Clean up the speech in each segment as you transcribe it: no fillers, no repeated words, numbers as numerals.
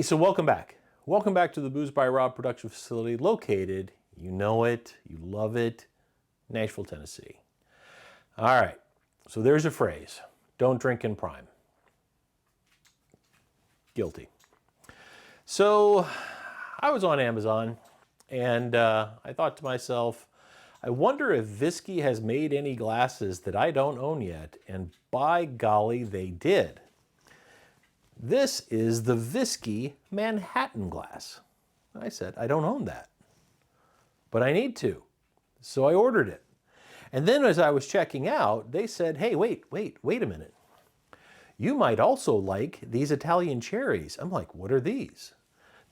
So welcome back. Welcome back to the Booze by Rob production facility located, you know it, you love it, Nashville, Tennessee. All right, so there's a phrase, don't drink in prime. Guilty. So I was on Amazon and I thought to myself, I wonder if Whisky has made any glasses that I don't own yet, and by golly, they did. This is the Whisky Manhattan glass. I said, I don't own that, but I need to. So I ordered it. And then as I was checking out, they said, hey, wait a minute. You might also like these Italian cherries. I'm like, what are these?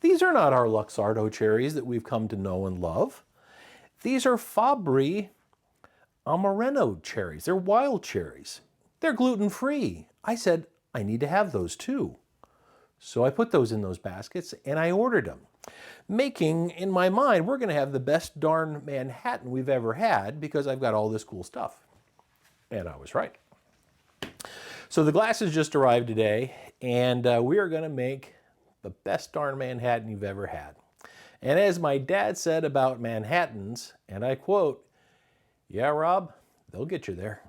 These are not our Luxardo cherries that we've come to know and love. These are Fabri Amareno cherries. They're wild cherries. They're gluten-free. I said, I need to have those too. So I put those in those baskets and I ordered them, making in my mind, we're gonna have the best darn Manhattan we've ever had because I've got all this cool stuff. And I was right. So the glasses just arrived today and we are gonna make the best darn Manhattan you've ever had. And as my dad said about Manhattans, and I quote, yeah, Rob, they'll get you there.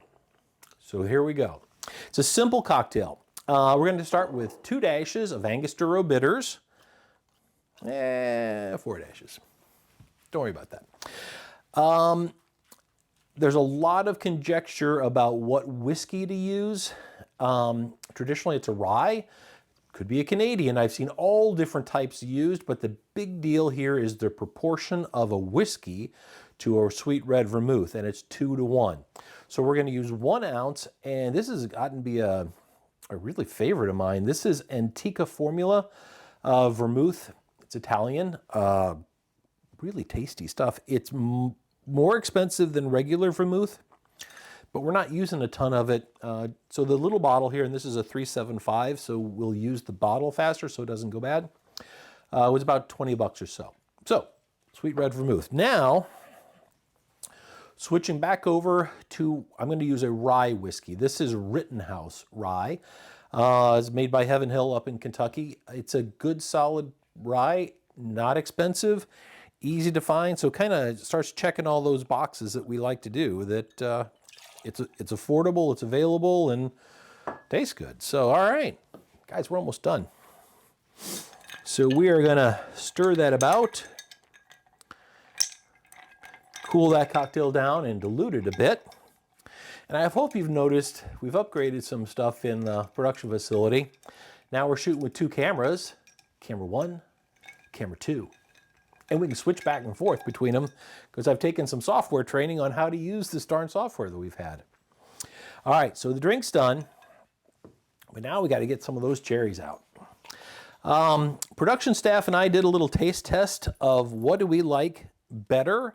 So here we go. It's a simple cocktail. We're going to start with 2 dashes of Antostura Bitters. 4 dashes. Don't worry about that. There's a lot of conjecture about what whiskey to use. Traditionally, it's a rye. Could be a Canadian. I've seen all different types used, but the big deal here is the proportion of a whiskey to a sweet red vermouth, and it's 2 to 1. So we're going to use 1 ounce, and this has gotten to be a really favorite of mine. This is Antica formula vermouth. It's Italian. Really tasty stuff. It's more expensive than regular vermouth, but we're not using a ton of it. So the little bottle here, and this is a 375, so we'll use the bottle faster so it doesn't go bad. It was about 20 bucks or so. So, sweet red vermouth. Now, switching back over to, I'm going to use a rye whiskey. This is Rittenhouse Rye. It's made by Heaven Hill up in Kentucky. It's a good solid rye, not expensive, easy to find, so kind of starts checking all those boxes that we like to do, that it's affordable, it's available, and tastes good. So, all right, guys, we're almost done. So we are gonna stir that about, cool that cocktail down and dilute it a bit. And I hope you've noticed we've upgraded some stuff in the production facility. Now we're shooting with 2 cameras, camera 1, camera 2. And we can switch back and forth between them because I've taken some software training on how to use this darn software that we've had. All right, so the drink's done, but now we got to get some of those cherries out. Production staff and I did a little taste test of what do we like better.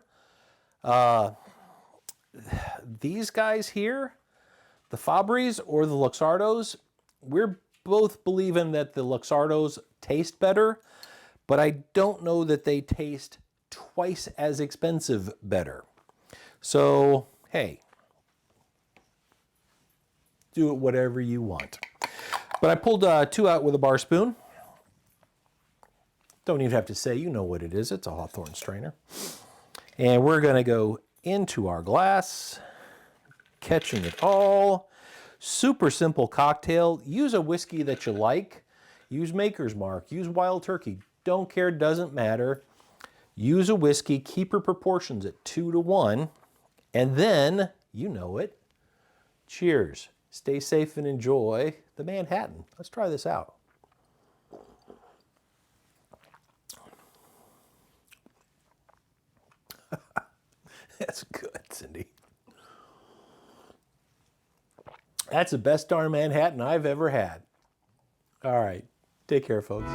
These guys here, the Fabris or the Luxardos, we're both believing that the Luxardos taste better, but I don't know that they taste twice as expensive better. So, hey, do it whatever you want. But I pulled 2 out with a bar spoon. Don't even have to say, you know what it is. It's a Hawthorne Strainer. And we're going to go into our glass, catching it all. Super simple cocktail. Use a whiskey that you like. Use Maker's Mark. Use Wild Turkey. Don't care, doesn't matter. Use a whiskey, keep your proportions at 2 to 1, and then, you know it, cheers. Stay safe and enjoy the Manhattan. Let's try this out. That's good, Cindy. That's the best darn Manhattan I've ever had. All right, take care, folks.